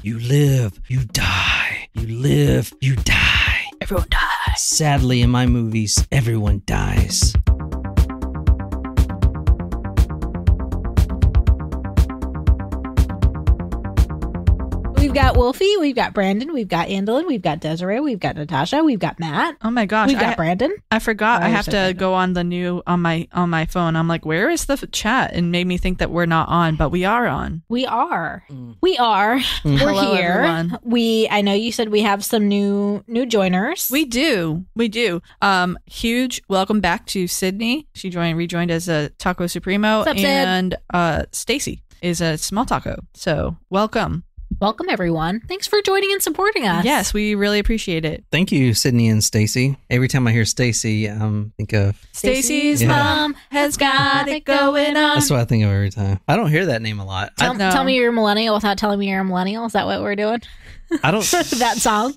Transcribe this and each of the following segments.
You live, you die. You live, you die. Everyone dies. Sadly, in my movies, everyone dies. We've got Wolfie, we've got Brandon, we've got Andalyn, we've got Desiree, we've got Natasha, we've got Matt. Oh my gosh. We've got Brandon. I forgot. Oh, I have so to Brandon. go on the new on my phone. I'm like, where is the chat? And made me think that we're not on, but we are on. We are. We are. We're Hello, here. everyone. I know you said we have some new joiners. We do. Huge welcome back to Sydney. She rejoined as a Taco Supremo. What's up, Sid? And Stacy is a small taco. So welcome. Welcome, everyone. Thanks for joining and supporting us. Yes, we really appreciate it. Thank you, Sydney and Stacy. Every time I hear Stacy, think of... Stacy's Yeah. mom has got it going on. That's what I think of every time. I don't hear that name a lot. Tell me you're a millennial without telling me you're a millennial. Is that what we're doing? I don't... That song?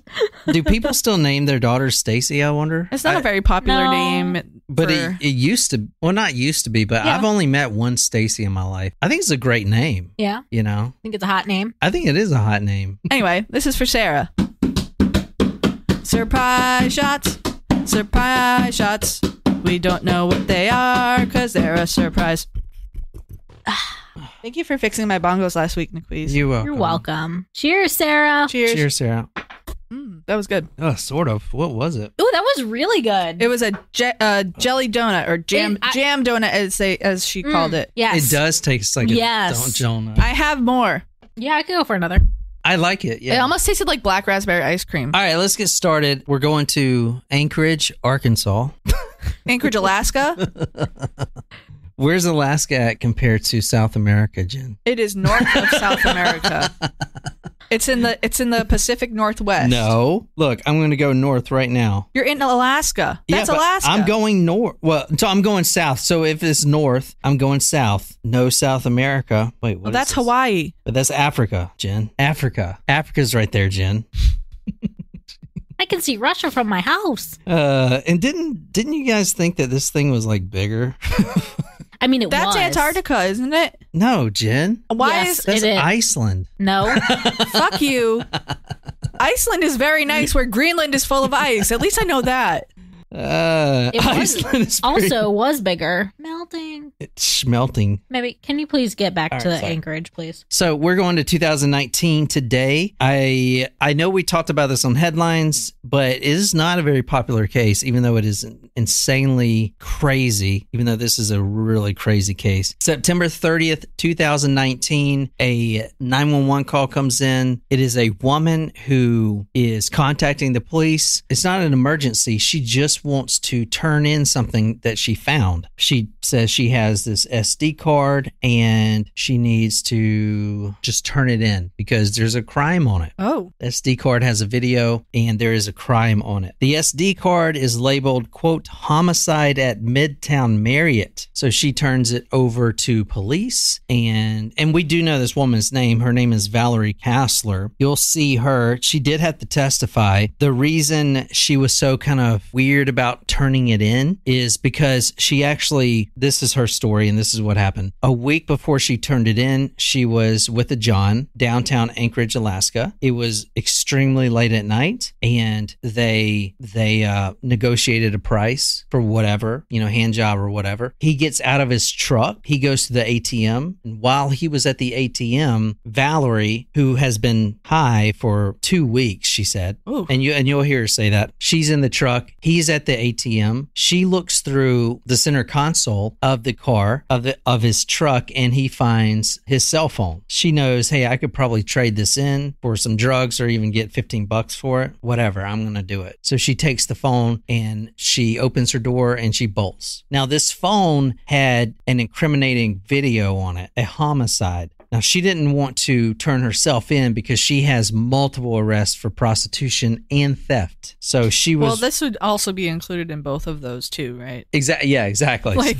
Do people still name their daughter Stacy, I wonder? It's not a very popular No. name. But for- it used to... Well, not used to be, but Yeah. I've only met one Stacy in my life. I think it's a great name, Yeah. you know? I think it's a hot name. I think it is a hot name. Anyway, this is for Sarah. Surprise shots. Surprise shots. We don't know what they are because they're a surprise. Thank you for fixing my bongos last week, Niquiz. You're welcome. You're welcome. Cheers, Sarah. Cheers. Cheers, Sarah. That was good. Oh, sort of. What was it? Ooh, that was really good. It was a jelly donut or jam donut as she called it. Yes. It does taste like Yes. a donut. I have more. Yeah, I could go for another. I like it. Yeah. It almost tasted like black raspberry ice cream. All right, let's get started. We're going to Anchorage, Arkansas. Anchorage, Alaska. Where's Alaska at compared to South America, Jen? It is north of South America. It's in the Pacific Northwest. No. Look, I'm going to go north right now. You're in Alaska. That's but Alaska. I'm going north. Well, so I'm going south. So if it's north, I'm going south. No South America. Wait, what Well, is that's this? Hawaii. But that's Africa, Jen. Africa. Africa's right there, Jen. I can see Russia from my house. And didn't you guys think that this thing was like bigger? I mean, That's was. Antarctica, isn't it? No, Jen. Why Yes. is That's It is. Iceland. No. fuck you? Iceland is very nice where Greenland is full of ice. At least I know that. It was Iceland is pretty- also was bigger. Melting. It's melting. Maybe can you please get back All to right, sorry. Anchorage, please? So we're going to 2019 today. I know we talked about this on headlines, but it is not a very popular case, even though it is insanely crazy, even though this is a really crazy case. September 30th, 2019, a 911 call comes in. It is a woman who is contacting the police. It's not an emergency. She just wants to turn in something that she found. She says she has this SD card and she needs to just turn it in because there's a crime on it. Oh. The SD card has a video and there is a crime on it. The SD card is labeled, quote, homicide at Midtown Marriott. So she turns it over to police and we do know this woman's name. Her name is Valerie Kassler. You'll see her. She did have to testify. The reason she was so kind of weird about turning it in is because she actually, this is her story and this is what happened. A week before she turned it in, she was with a John downtown Anchorage, Alaska. It was extremely late at night and they negotiated a price for whatever, hand job or whatever. He gets out of his truck. He goes to the ATM. And while he was at the ATM, Valerie, who has been high for 2 weeks, she said, Ooh. and you'll hear her say that. She's in the truck. He's at the ATM. She looks through the center console of the car, of his truck, and he finds his cell phone. She knows, hey, I could probably trade this in for some drugs or even get $15 for it. Whatever, I'm going to do it. So she takes the phone and she opens her door and she bolts. Now, this phone had an incriminating video on it, a homicide. Now, she didn't want to turn herself in because she has multiple arrests for prostitution and theft. So she was... Well, this would also be included in both of those too, right? Yeah, exactly. Like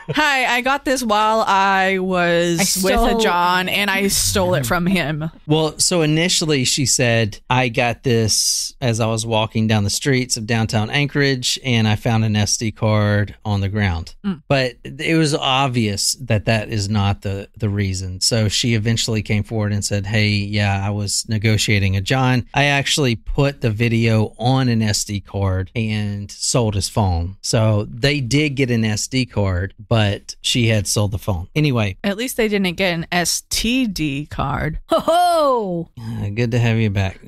Hi, I got this while I was with a John, and I stole it from him. Well, so initially she said, I got this as I was walking down the streets of downtown Anchorage, and I found an SD card on the ground. But it was obvious that that is not the reason. So she eventually came forward and said, hey, yeah, I was negotiating a John. I actually put the video on an SD card and sold his phone. So they did get an SD card, but she had sold the phone. Anyway. At least they didn't get an STD card. Ho-ho! Good to have you back.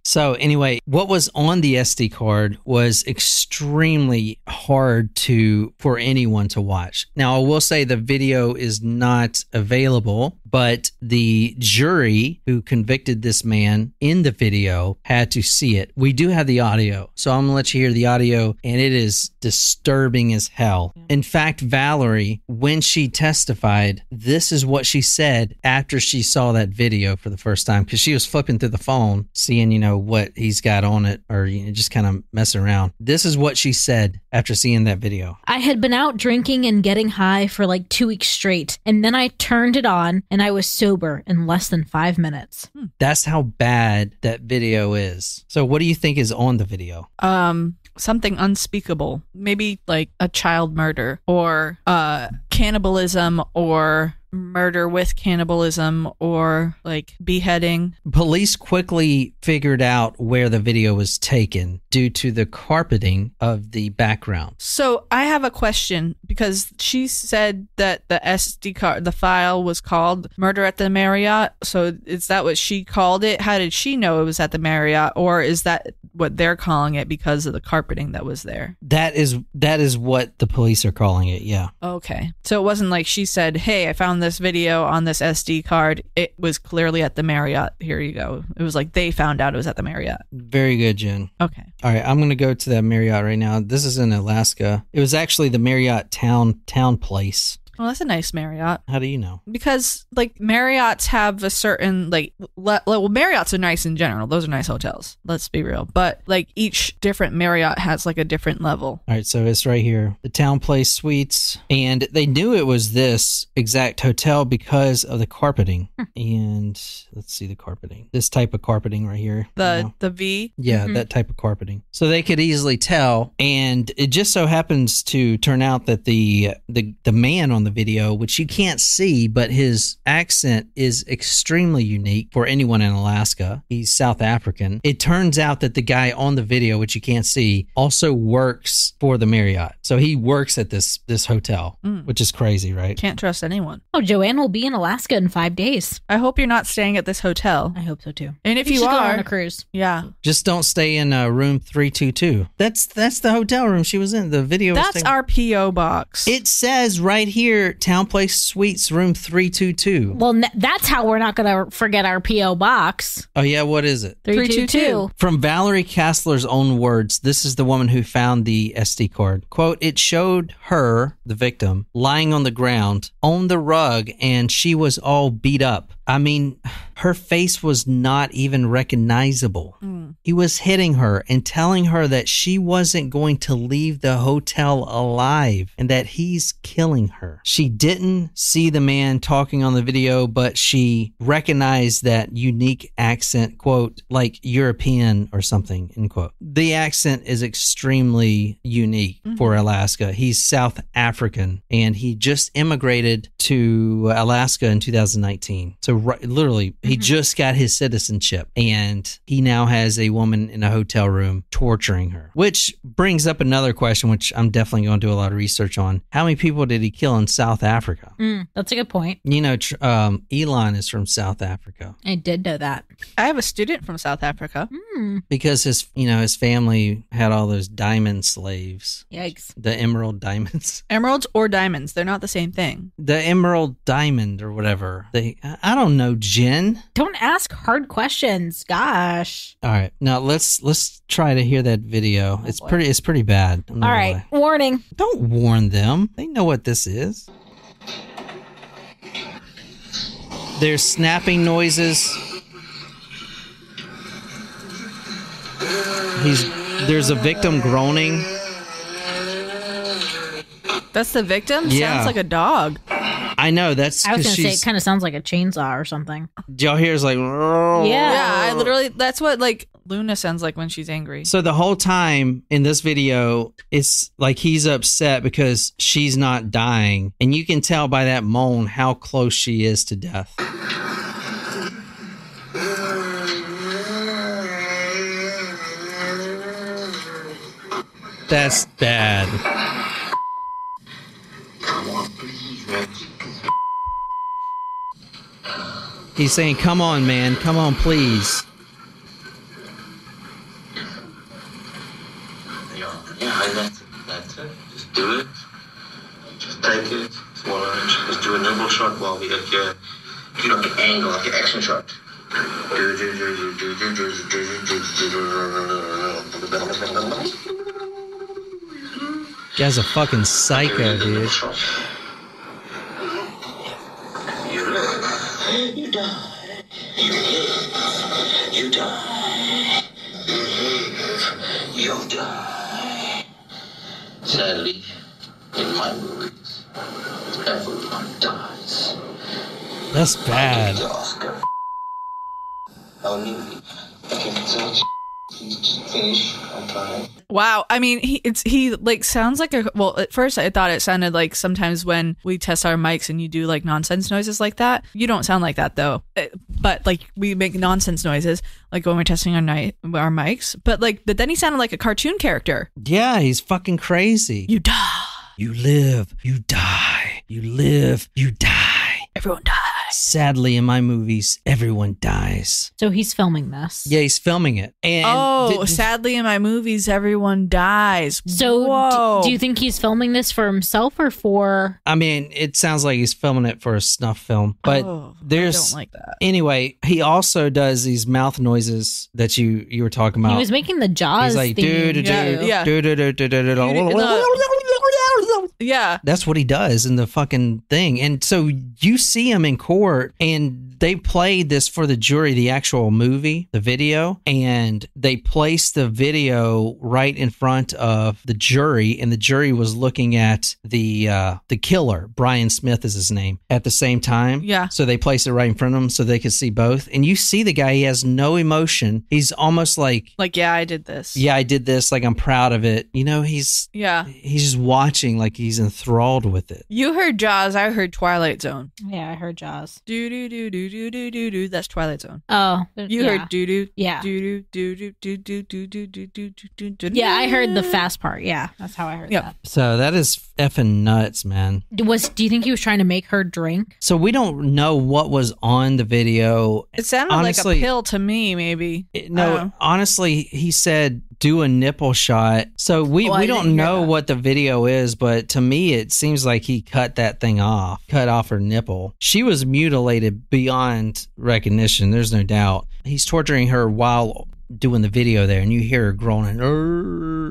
So anyway, what was on the SD card was extremely hard for anyone to watch. Now, I will say the video is not available, but the jury who convicted this man in the video had to see it. We do have the audio, so I'm going to let you hear the audio, and it is disturbing as hell. In fact, Valerie, when she testified, this is what she said after she saw that video for the first time, because she was flipping through the phone, seeing, what he's got on it, or just kind of messing around. This is what she said after seeing that video. I had been out drinking and getting high for like 2 weeks straight, and then I turned it on, and I was sober in less than 5 minutes. That's how bad that video is. So what do you think is on the video? Something unspeakable. Maybe like a child murder or cannibalism or murder with cannibalism or like beheading. Police quickly figured out where the video was taken due to the carpeting of the background. So I have a question, because she said that the SD card, the file was called Murder at the Marriott. So is that what she called it? How did she know it was at the Marriott? Or is that what they're calling it because of the carpeting that was there? That is what the police are calling it, yeah. Okay. So it wasn't like she said, hey, I found this video on this SD card. It was clearly at the Marriott. Here you go. It was like they found out it was at the Marriott. Very good, Jen. Okay. All right, I'm going to go to that Marriott right now. This is in Alaska. It was actually the Marriott town place. Well, that's a nice Marriott. How do you know? Because, like, Marriotts have a certain, like, well, Marriotts are nice in general. Those are nice hotels. Let's be real. But, like, each different Marriott has, like, a different level. All right, so it's right here. The Town Place Suites. And they knew it was this exact hotel because of the carpeting. And let's see the carpeting. This type of carpeting right here. The V? Yeah, that type of carpeting. So they could easily tell. And it just so happens to turn out that the man on the video, which you can't see, but his accent is extremely unique for anyone in Alaska. He's South African. It turns out that the guy on the video, which you can't see, also works for the Marriott. So he works at this hotel, which is crazy, right? Can't trust anyone. Oh, Joanne will be in Alaska in 5 days. I hope you're not staying at this hotel. I hope so too. And if you should are go on a cruise, yeah, just don't stay in room 322. That's the hotel room she was in. The video. That's our PO box. It says right here, Town Place Suites, room 322. Well, that's how we're not going to forget our P.O. box. Oh, yeah, what is it? 322. From Valerie Kassler's own words, this is the woman who found the SD card. Quote, it showed her, the victim, lying on the ground, on the rug, and she was all beat up. I mean, her face was not even recognizable. He was hitting her and telling her that she wasn't going to leave the hotel alive and that he's killing her. She didn't see the man talking on the video, but she recognized that unique accent, quote, like European or something, end quote. The accent is extremely unique for Alaska. He's South African, and he just immigrated to Alaska in 2019. So literally, he just got his citizenship, and he now has a woman in a hotel room torturing her, which brings up another question, which I'm definitely going to do a lot of research on. How many people did he kill in South Africa? That's a good point. You know, Elon is from South Africa. I did know that. I have a student from South Africa. Because his family had all those diamond slaves. Yikes. The emerald diamonds. Emeralds or diamonds, they're not the same thing. The emerald diamond or whatever. I don't know, Jen. Don't ask hard questions. Gosh. All right. Now let's try to hear that video. It's pretty bad. All right. Warning. Don't warn them. They know what this is. There's snapping noises. There's a victim groaning. That's the victim? Yeah. Sounds like a dog. I know. That's I was because going to say it kind of sounds like a chainsaw or something. y'all hear is like, Yeah, I literally, that's what like Luna sounds like when she's angry. So the whole time in this video, it's like he's upset because she's not dying. And you can tell by that moan how close she is to death. That's bad. He's saying, come on, man. Come on, please. Yeah, that's it. Just do it. Just take it. Swallow it. Just do a nimble shot while we get your, like an angle, like an action shot. Guy's a fucking psycho, dude. You die. You live. You die. You live. You die. Sadly, in my movies, everyone dies. That's bad. Oscar. Okay, so please just finish. I'm trying. Wow. I mean, he like sounds like a, well, at first I thought it sounded like sometimes when we test our mics and you do like nonsense noises like that. You don't sound like that though. But like we make nonsense noises like when we're testing our mics. But then he sounded like a cartoon character. Yeah, he's fucking crazy. You die. You live, you die. You live, you die. Everyone dies. Sadly, in my movies, everyone dies. So he's filming this. Yeah, he's filming it. And sadly in my movies, everyone dies. So do you think he's filming this for himself or for... I mean, it sounds like he's filming it for a snuff film, but I there's... don't like that. Anyway, he also does these mouth noises that you were talking about. He was making the Jaws He's like, theme. Yeah. That's what he does in the fucking thing. And so you see him in court, and they played this for the jury, the actual movie, the video, and they placed the video right in front of the jury, and the jury was looking at the killer, Brian Smith is his name, at the same time. Yeah. So they placed it right in front of him so they could see both. And you see the guy, he has no emotion. He's almost like, yeah, I did this. Yeah, I did this. Like, I'm proud of it. You know, he's just watching like he's enthralled with it. You heard Jaws. I heard Twilight Zone. Yeah, I heard Jaws. Do do do do do do do do. That's Twilight Zone. Oh, you heard do do. Yeah. Do do do do do do do do do do do. Yeah, I heard the fast part. Yeah, that's how I heard that. So that is effing nuts, man. Do you think he was trying to make her drink? So we don't know what was on the video. It sounded honestly, like a pill to me, maybe. No, honestly, he said do a nipple shot. So we don't know what the video is, but to me it seems like he cut off her nipple. She was mutilated beyond recognition, there's no doubt. He's torturing her while doing the video there, and you hear her groaning,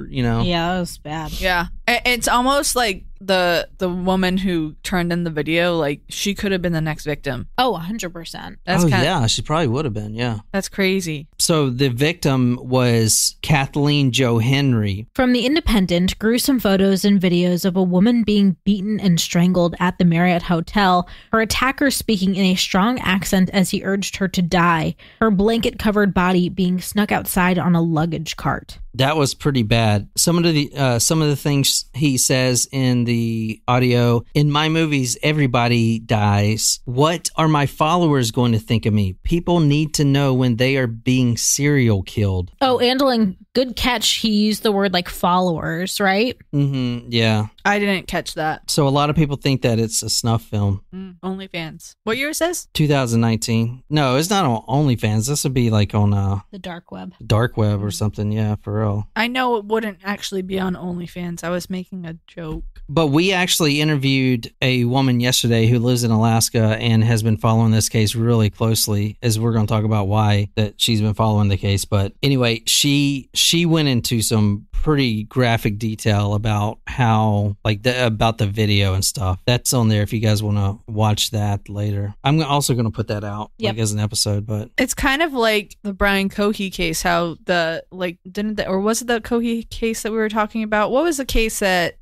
you know. Yeah, that was bad. Yeah, it's almost like the woman who turned in the video, like she could have been the next victim. Oh, 100%. Yeah, she probably would have been. Yeah, that's crazy. So the victim was Kathleen Jo Henry. From The Independent, gruesome photos and videos of a woman being beaten and strangled at the Marriott Hotel, her attacker speaking in a strong accent as he urged her to die, her blanket-covered body being snuck outside on a luggage cart. That was pretty bad. Some of the things he says in the audio, in my movies, everybody dies. What are my followers going to think of me? People need to know when they are being serial killed. Oh, Andelin, good catch. He used the word like followers, right? Mm-hmm. Yeah. I didn't catch that. So a lot of people think that it's a snuff film. OnlyFans. What year is this? 2019. No, it's not on OnlyFans. This would be like on the dark web. Dark web or something. Yeah, for real. I know it wouldn't actually be on OnlyFans. I was making a joke. But we actually interviewed a woman yesterday who lives in Alaska and has been following this case really closely, as we're going to talk about why that she's been following the case. But anyway, she went into some pretty graphic detail about how, like, about the video and stuff. That's on there if you guys want to watch that later. I'm also going to put that out like as an episode. But it's kind of like the Brian Cohey case, how didn't or was it the Cohee case that we were talking about? What was the case that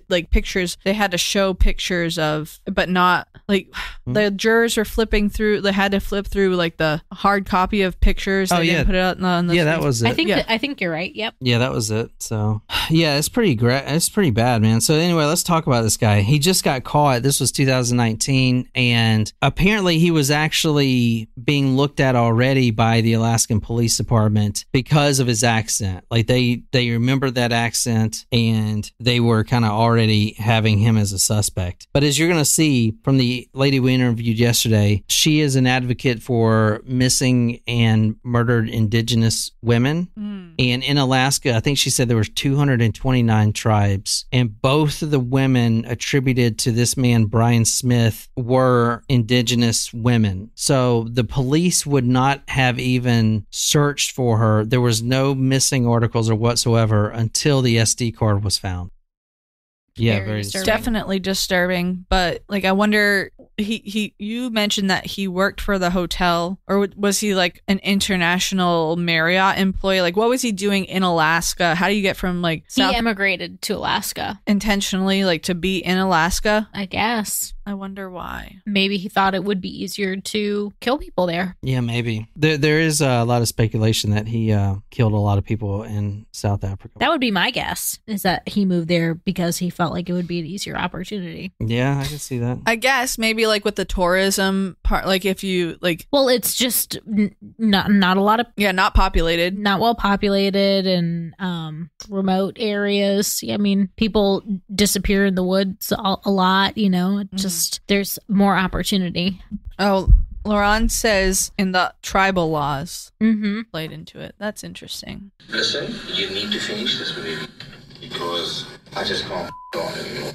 like pictures, they had to show pictures of, but not like the jurors were flipping through, they had to flip through like the hard copy of pictures. They didn't put it out on the yeah, screen. that was it. I think you're right. Yep. Yeah, that was it. So, yeah, it's pretty bad, man. So anyway, let's talk about this guy. He just got caught. This was 2019, and apparently he was actually being looked at already by the Alaskan Police Department because of his accent. Like they remember that accent, and they were kind of already having him as a suspect. But as you're going to see from the lady we interviewed yesterday, she is an advocate for missing and murdered indigenous women. And in Alaska, I think she said there was 229 tribes, and both of the women attributed to this man, Brian Smith, were indigenous women. So the police would not have even searched for her. There was no missing articles or whatsoever until the SD card was found. Yeah, very disturbing. Definitely disturbing. But like, I wonder, you mentioned that he worked for the hotel, or was he like an international Marriott employee? Like, what was he doing in Alaska? How do you get from like He emigrated to Alaska intentionally, like to be in Alaska? I guess. I wonder why. Maybe he thought it would be easier to kill people there. Yeah, maybe. There is a lot of speculation that he killed a lot of people in South Africa. That would be my guess, is that he moved there because he felt like it would be an easier opportunity. Yeah, I can see that. I guess maybe like with the tourism part, like if you like, well, it's just not a lot of, not populated, not well populated, and remote areas. I mean, people disappear in the woods a lot, you know. It just there's more opportunity. Oh, Laurent says in the tribal laws played into it. That's interesting. Listen, you need to finish this movie because I just can't go on anymore.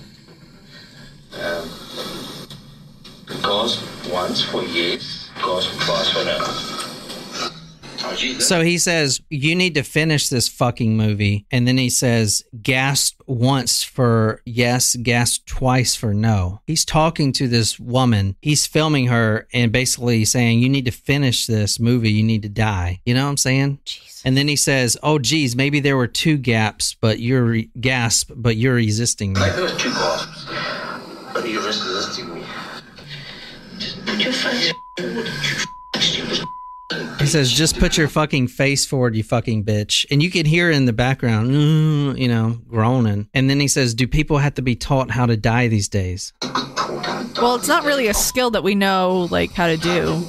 God once for years, God twice for now. So he says, you need to finish this fucking movie. And then he says, gasp once for yes, gasp twice for no. He's talking to this woman. He's filming her and basically saying, you need to finish this movie. You need to die. You know what I'm saying? Jeez. And then he says, oh, geez, maybe there were two gaps, but you're resisting me. Like there were two gasps, but you're resisting me. Just put your face forward, you stupid. He says, just put your fucking face forward, you fucking bitch. And you can hear in the background, you know, groaning. And then he says, do people have to be taught how to die these days? Well, it's not really a skill that we know, like, how to do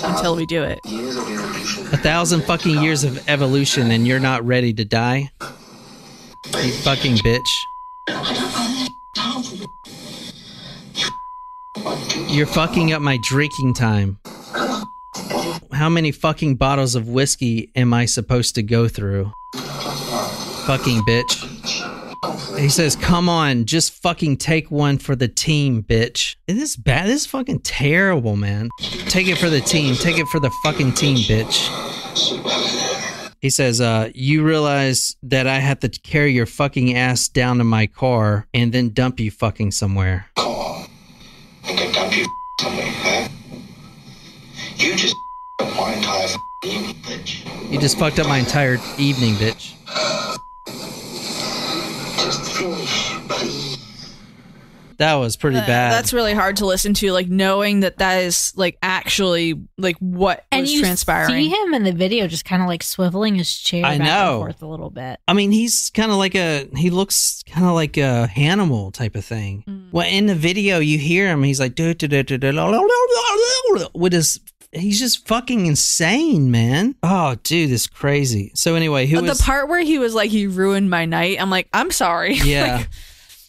until we do it. 1,000 fucking years of evolution and you're not ready to die? You fucking bitch. You're fucking up my drinking time. How many fucking bottles of whiskey am I supposed to go through? Fucking bitch. He says, come on, just fucking take one for the team, bitch. Is this bad? This is fucking terrible, man. Take it for the team. Take it for the fucking team, bitch. He says, you realize that I have to carry your fucking ass down to my car and then dump you fucking somewhere. Come on. I can dump you somewhere, huh? You just my entire evening, bitch. You just fucked up my entire evening, bitch. Just finish, please. That was pretty bad. That's really hard to listen to, like knowing that is like actually like what was transpiring. And you see him in the video just kind of like swiveling his chair back and forth a little bit. I mean, he's kind of like he looks kind of like a Hannibal type of thing. Well, in the video, you hear him, he's like, with his, he's just fucking insane, man. Oh, dude, this is crazy. So anyway, the part where he was like, he ruined my night. I'm like, I'm sorry. Yeah. Like,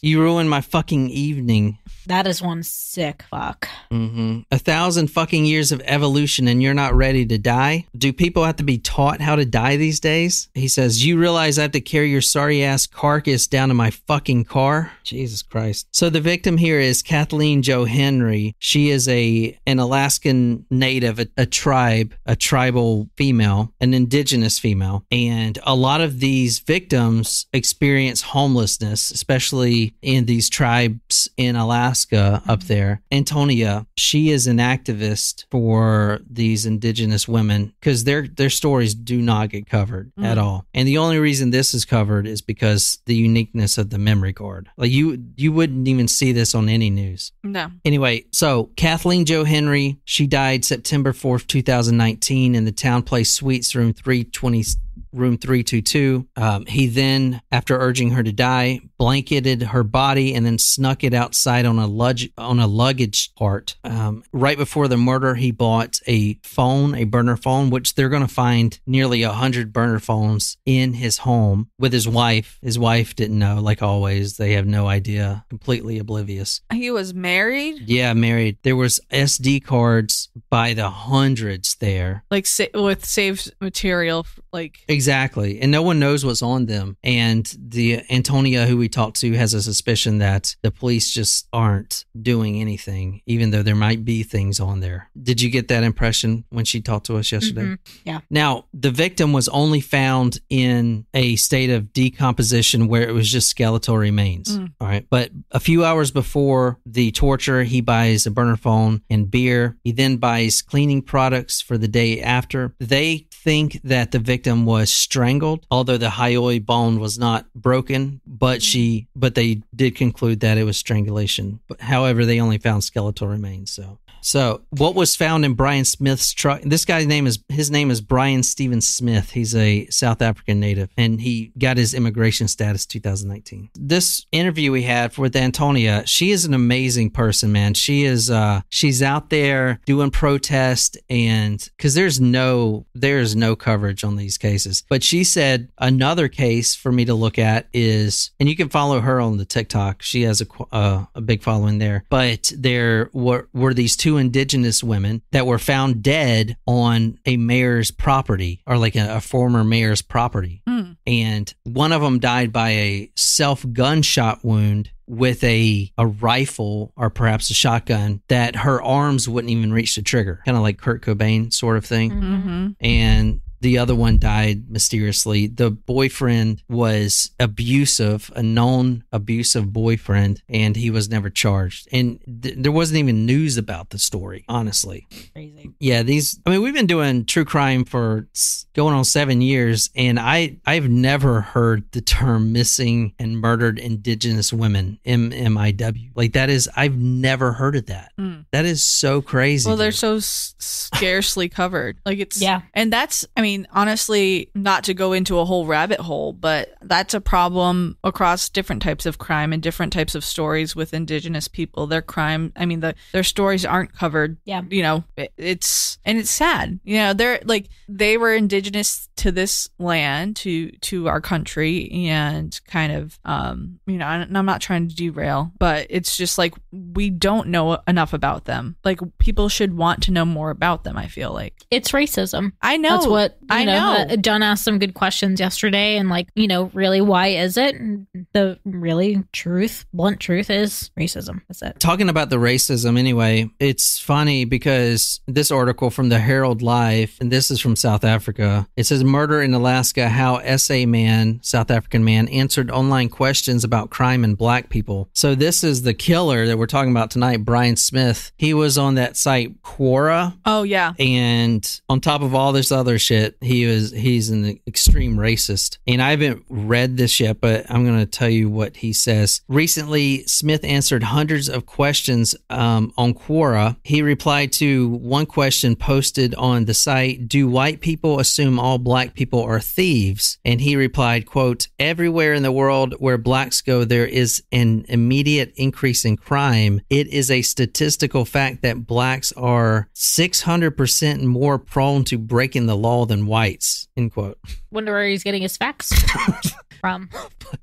you ruined my fucking evening. That is one sick fuck. 1,000 fucking years of evolution and you're not ready to die? Do people have to be taught how to die these days? He says, you realize I have to carry your sorry ass carcass down to my fucking car? Jesus Christ. So the victim here is Kathleen Jo Henry. She is an Alaskan native, a tribal female, an indigenous female. And a lot of these victims experience homelessness, especially in these tribes in Alaska Alaska up there. Antonia, she is an activist for these indigenous women because their stories do not get covered at all. And the only reason this is covered is because the uniqueness of the memory card. Like you wouldn't even see this on any news. No. Anyway, so Kathleen Jo Henry, she died September 4th, 2019 in the Town Place Suites, room 322. He then, after urging her to die, blanketed her body and then snuck it outside on a luggage cart. Right before the murder, he bought a burner phone, which they're going to find nearly 100 burner phones in his home with his wife. His wife didn't know, like always. They have no idea, completely oblivious. He was married? Yeah, married. There was SD cards by the hundreds there. Like with saved material, like... Exactly. And no one knows what's on them. And the Antonia who we talked to has a suspicion that the police just aren't doing anything, even though there might be things on there. Did you get that impression when she talked to us yesterday? Mm-hmm. Yeah. Now, the victim was only found in a state of decomposition where it was just skeletal remains. All right. But a few hours before the torture, he buys a burner phone and beer. He then buys cleaning products for the day after. They think that the victim was strangled, although the hyoid bone was not broken, but they did conclude that it was strangulation. But however, they only found skeletal remains. So what was found in Brian Smith's truck, this guy's name is Brian Stephen Smith. He's a South African native, and he got his immigration status 2019. This interview we had with Antonia, she is an amazing person, man. She is, she's out there doing protest, and because there's no coverage on these cases. But she said another case for me to look at is, and you can follow her on the TikTok. She has a big following there. But there were these two indigenous women that were found dead on a mayor's property, or like a former mayor's property. And one of them died by a self-gunshot wound with a rifle or perhaps a shotgun that her arms wouldn't even reach the trigger, kind of like Kurt Cobain sort of thing. Mm-hmm. And the other one died mysteriously. The boyfriend was abusive, a known abusive boyfriend, and he was never charged. And there wasn't even news about the story, honestly. Crazy. Yeah, we've been doing true crime for going on 7 years, and I've never heard the term missing and murdered indigenous women, MMIW. Like I've never heard of that. That is so crazy. Well, they're so scarcely covered. Like it's, yeah. And that's, honestly, not to go into a whole rabbit hole, but that's a problem across different types of crime and different types of stories with indigenous people. Their crime, their stories aren't covered. Yeah. It's sad. They were indigenous to this land, to our country, and kind of, and I'm not trying to derail, but it's just like, we don't know enough about them. Like, people should want to know more about them, I feel like. It's racism. I know. That's what, I know. John asked some good questions yesterday, and really, why is it? And the really blunt truth is racism. That's it. Talking about the racism anyway, it's funny because this article from the Herald Live, and this is from South Africa, it says, murder in Alaska, how SA man, South African man, answered online questions about crime and black people. So this is the killer that we're talking about tonight, Brian Smith. He was on that site Quora. Oh, yeah. And on top of all this other shit, he's an extreme racist. And I haven't read this yet, but I'm going to tell you what he says. Recently, Smith answered hundreds of questions on Quora. He replied to one question posted on the site, do white people assume all black people are thieves? And he replied, quote, everywhere in the world where blacks go, there is an immediate increase in crime. It is a statistical fact that blacks are 600% more prone to breaking the law than whites, end quote. Wonder where he's getting his facts from.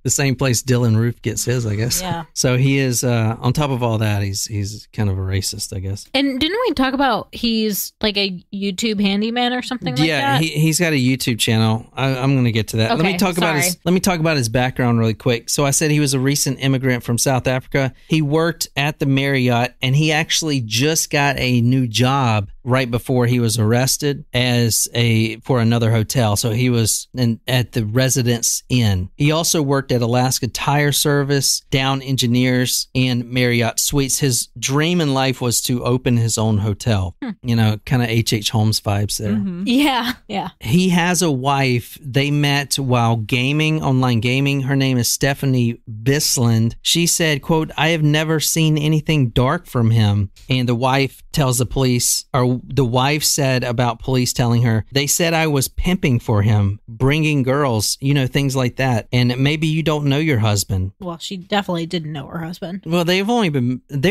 The same place Dylan Roof gets his, I guess. Yeah. So he is, on top of all that, he's kind of a racist, I guess. And didn't we talk about he's like a YouTube handyman or something like that? Yeah, he's got a YouTube channel. I'm going to get to that. Okay, let me talk about his background really quick. So I said he was a recent immigrant from South Africa. He worked at the Marriott, and he actually just got a new job right before he was arrested for another hotel. So he was at the Residence Inn. vacation. He also worked at Alaska Tire Service, Down Engineers, and Marriott Suites. His dream in life was to open his own hotel. You know, kind of H.H. Holmes vibes there. Yeah. He has a wife. They met while gaming, online gaming. Her name is Stephanie Bisland. She said, quote, "I have never seen anything dark from him." And the wife tells the police, or the wife said about police telling her, "They said I was pimping for him, bringing girls, you know, things like that. And maybe you don't know your husband." Well, she definitely didn't know her husband. Well, they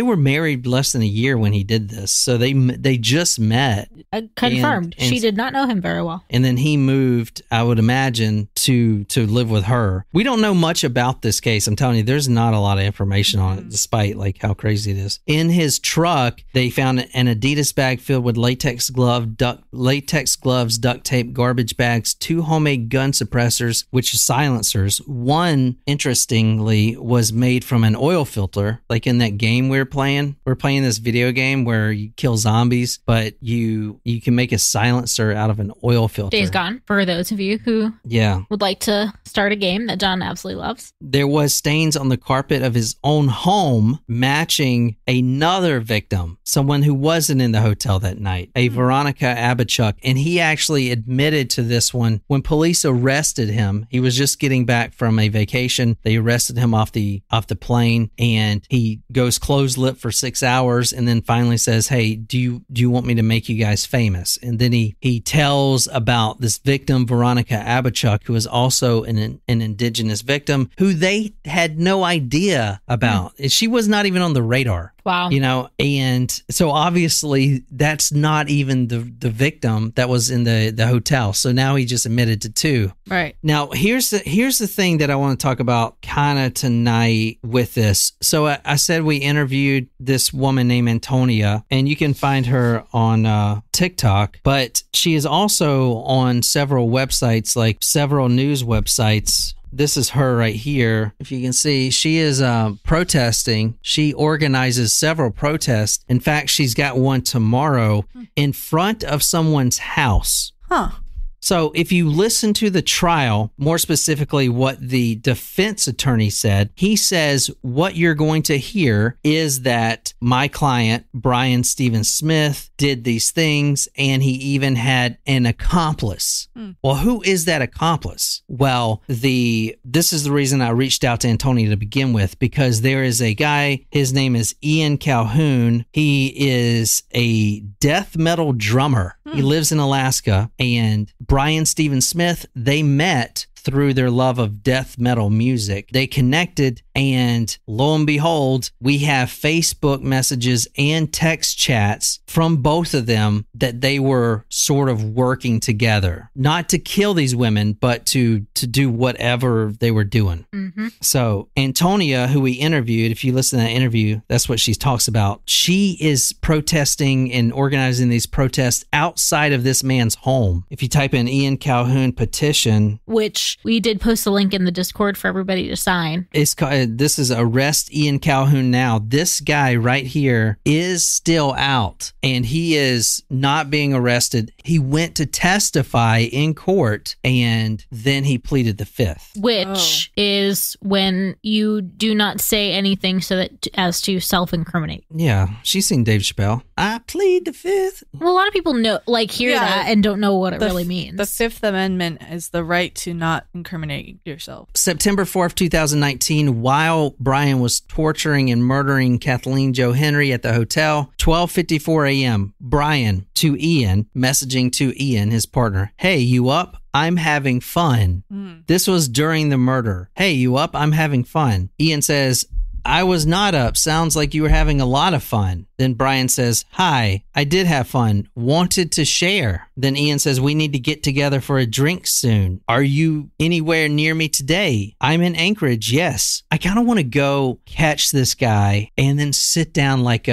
were married less than a year when he did this. So they just met. Confirmed. And she did not know him very well. And then he moved, I would imagine, to live with her. We don't know much about this case. I'm telling you, there's not a lot of information on it, despite like how crazy it is. In his truck, they found an Adidas bag filled with latex gloves, duct tape, garbage bags, 2 homemade gun suppressors, which are silencers. One, interestingly, was made from an oil filter, like in that game we were playing. We're playing this video game where you kill zombies, but you can make a silencer out of an oil filter. Days Gone, for those of you who would like to start a game that John absolutely loves. There was stains on the carpet of his own home matching another victim, someone who wasn't in the hotel that night, a Veronica Abachuk. And he actually admitted to this one when police arrested him. He was just getting back from a vacation. They arrested him off the plane, and he goes closed-lipped for 6 hours and then finally says, "Hey, do you want me to make you guys famous?" And then he tells about this victim, Veronica Abachuk, who is also an indigenous victim who they had no idea about. She was not even on the radar. Wow. You know, and so obviously that's not even the victim that was in the hotel. So now he just admitted to 2. Right. Now, here's the thing that I want to talk about kind of tonight with this. So I said we interviewed this woman named Antonia, and you can find her on TikTok, but she is also on several websites, like several news websites. This is her right here. If you can see, she is protesting. She organizes several protests. In fact, she's got one tomorrow in front of someone's house. Huh. So if you listen to the trial, more specifically what the defense attorney said, he says what you're going to hear is that my client, Brian Stephen Smith, did these things, and he even had an accomplice. Well, who is that accomplice? Well, this is the reason I reached out to Antonia to begin with, because there is a guy, his name is Ian Calhoun. He is a death metal drummer. He lives in Alaska, and Brian Stephen Smith, they met through their love of death metal music. They connected, and lo and behold, we have Facebook messages and text chats from both of them that they were sort of working together, not to kill these women, but to do whatever they were doing. So Antonia, who we interviewed, if you listen to that interview, that's what she talks about. She is protesting and organizing these protests outside of this man's home. If you type in Ian Calhoun petition, which we did post a link in the Discord for everybody to sign. This is Arrest Ian Calhoun Now. This guy right here is still out, and he is not being arrested. He went to testify in court, and then he pleaded the 5th. Which is when you do not say anything so that as to self-incriminate. Yeah, she's seen Dave Chappelle. I plead the 5th. Well, a lot of people know, hear that and don't know what it really means. The 5th Amendment is the right to not incriminate yourself. September 4th, 2019, while Brian was torturing and murdering Kathleen Jo Henry at the hotel, 12:54 a.m., Brian to Ian, messaging to Ian, his partner, "Hey, you up? I'm having fun." This was during the murder. "Hey, you up? I'm having fun." Ian says, "I was not up. Sounds like you were having a lot of fun." Then Brian says, "Hi, I did have fun. Wanted to share." Then Ian says, "We need to get together for a drink soon. Are you anywhere near me today?" "I'm in Anchorage, yes." I kind of want to go catch this guy and then sit down like,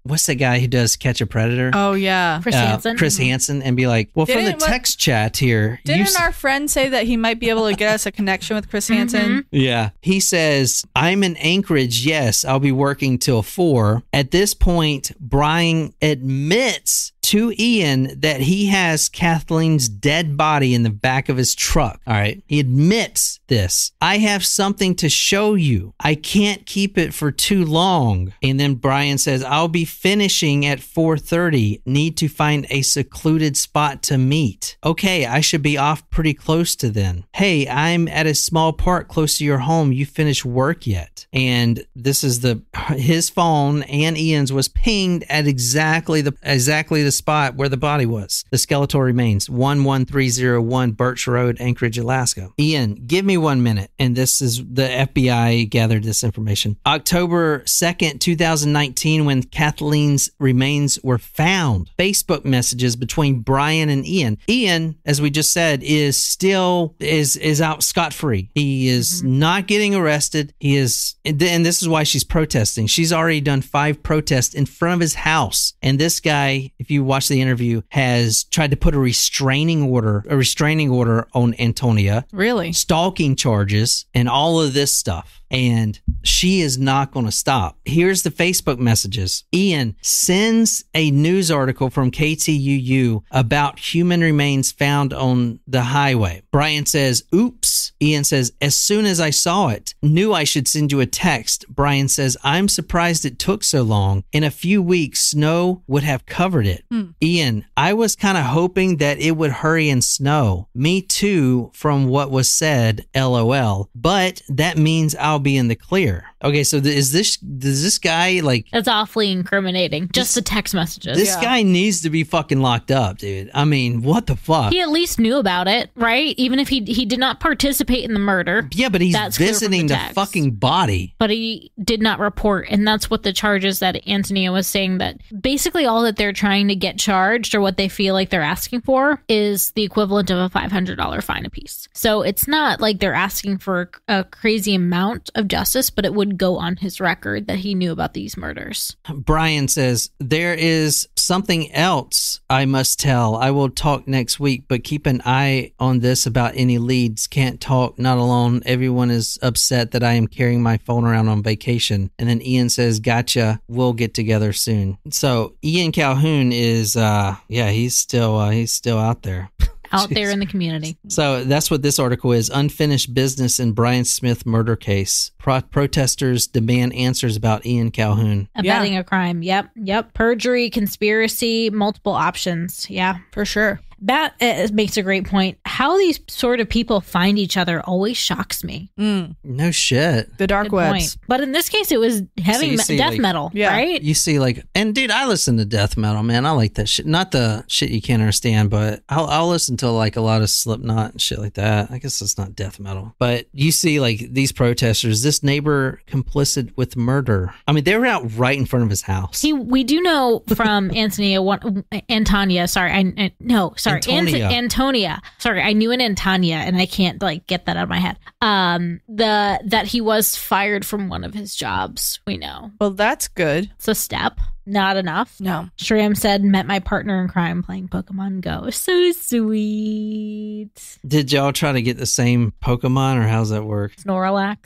what's the guy who does Catch a Predator? Oh, yeah. Chris Hansen. Chris Hansen, and be like, "Well, from the text chat here." Didn't our friend say that he might be able to get us a connection with Chris Hansen? Yeah. He says, "I'm in Anchorage, yes. I'll be working till 4. At this point, Brian admits to Ian that he has Kathleen's dead body in the back of his truck. All right. He admits this. I have something to show you. I can't keep it for too long. And then Brian says, I'll be finishing at 4:30. Need to find a secluded spot to meet. Okay, I should be off pretty close to then. Hey, I'm at a small park close to your home. You finished work yet? And this is his phone and Ian's was pinged at exactly the spot where the body was. The skeletal remains 11301 Birch Road, Anchorage, Alaska. Ian, give me 1 minute. And this is the FBI gathered this information. October 2nd, 2019, when Kathleen's remains were found. Facebook messages between Brian and Ian. Ian, as we just said, is still out scot-free. He is not getting arrested. He is, and this is why she's protesting. She's already done 5 protests in front of his house. And this guy, if you watch the interview, has tried to put a restraining order on Antonia. Really? Stalking charges and all of this stuff. And she is not going to stop. Here's the Facebook messages. Ian sends a news article from KTUU about human remains found on the highway. Brian says, oops. Ian says, as soon as I saw it, knew I should send you a text. Brian says, I'm surprised it took so long. In a few weeks, snow would have covered it. Ian, I was kind of hoping that it would hurry and snow. Me too, from what was said, LOL. But that means I'll be in the clear. Okay, so does this guy like... That's awfully incriminating. Just the text messages. This guy needs to be fucking locked up, dude. I mean, what the fuck? He at least knew about it, right? Even if he did not participate in the murder. Yeah, but he's visiting the fucking body. But he did not report, and that's what the charges that Antonia was saying, that basically all that they're trying to get charged, or what they feel like they're asking for, is the equivalent of a $500 fine apiece. So it's not like they're asking for a crazy amount of justice, but it would go on his record that he knew about these murders. Brian says, there is something else I must tell. I will talk next week, but keep an eye on this about any leads. Can't talk, not alone. Everyone is upset that I am carrying my phone around on vacation. And then Ian says, gotcha. We'll get together soon. So Ian Calhoun is, he's still out there. Out there in the community. So that's what this article is. Unfinished business in Brian Smith murder case. Protesters demand answers about Ian Calhoun. Abetting a crime. Yep. Perjury, conspiracy, multiple options. Yeah. For sure. That makes a great point. How these sort of people find each other always shocks me. No shit. The dark webs. But in this case, it was heavy death metal, right? You see, and dude, I listen to death metal, man. I like that shit. Not the shit you can't understand, but I'll listen to like a lot of Slipknot and shit like that. I guess it's not death metal. But you see, like, these protesters, this neighbor complicit with murder. I mean, they were out right in front of his house. We do know from Antonia. Sorry, I knew an Antonia, and I can't get that out of my head. That he was fired from one of his jobs. We know. Well, that's good. It's a step. Not enough. No. Shram said, met my partner in crime playing Pokemon Go. So sweet. Did y'all try to get the same Pokemon, or how's that work? Snorlax.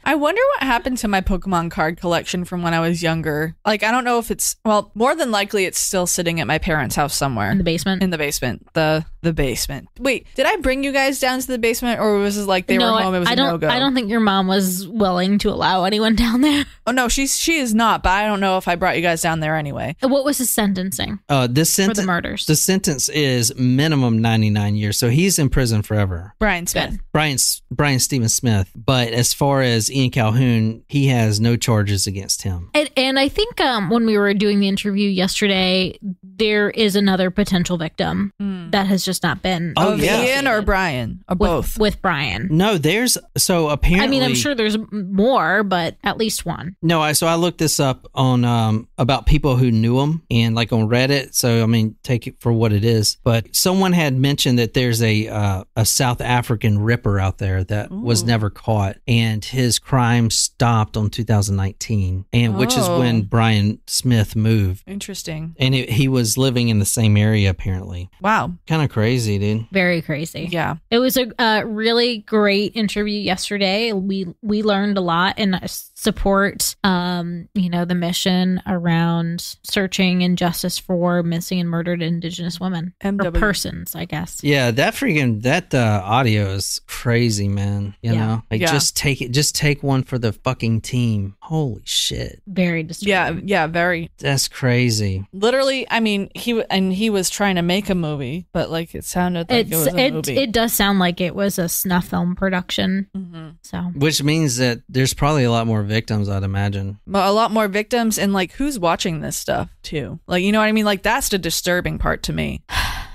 I wonder what happened to my Pokemon card collection from when I was younger. I don't know if it's, more than likely it's still sitting at my parents' house somewhere. In the basement? In the basement. The basement. Wait, did I bring you guys down to the basement, or was it like they were home, it was a no-go? I don't think your mom was willing to allow anyone down there. Oh, no, she is not, but I don't know if I brought you guys down there anyway. What was his sentencing? For the murders. The sentence is minimum 99 years, so he's in prison forever. Brian Smith. Brian Stephen Smith. But as far as Ian Calhoun, he has no charges against him. And I think when we were doing the interview yesterday, there is another potential victim that has just not been. Ian or Brian? Or both? With Brian. No, apparently. I mean, I'm sure there's more, but at least one. No, I looked this up on about people who knew him, and on Reddit. So, I mean, take it for what it is. But someone had mentioned that there's a South African ripper out there that was never caught, and his crime stopped on 2019, which is when Brian Smith moved. Interesting. And he was living in the same area, apparently. Wow. Kind of crazy, dude. Very crazy. Yeah. It was a really great interview yesterday. We learned a lot, and support, the mission around searching and justice for missing and murdered Indigenous women or MW. persons, I guess. Yeah, that audio is crazy, man. You know, like just take one for the fucking team. Holy shit. Very disturbing. Yeah, very. That's crazy. Literally, I mean, he was trying to make a movie, but like it sounded like it was a movie. It does sound like it was a snuff film production. Mm-hmm. So, which means that there's probably a lot more victims, I'd imagine. A lot more victims, and like who's watching this stuff too? Like, you know what I mean? Like that's the disturbing part to me.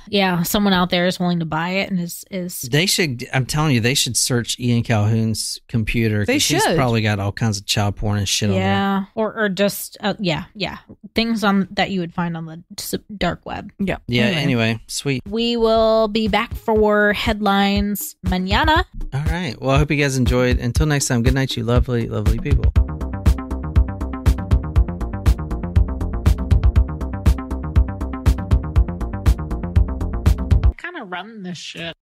Yeah, someone out there is willing to buy it and is They should. I'm telling you, they should search Ian Calhoun's computer. They should. He's probably got all kinds of child porn and shit on there. Yeah, or just things on that you would find on the dark web. Yeah. Yeah. Anyway, sweet. We will be back for headlines mañana. All right. Well, I hope you guys enjoyed. Until next time, good night, you lovely, lovely people. Kind of run this shit.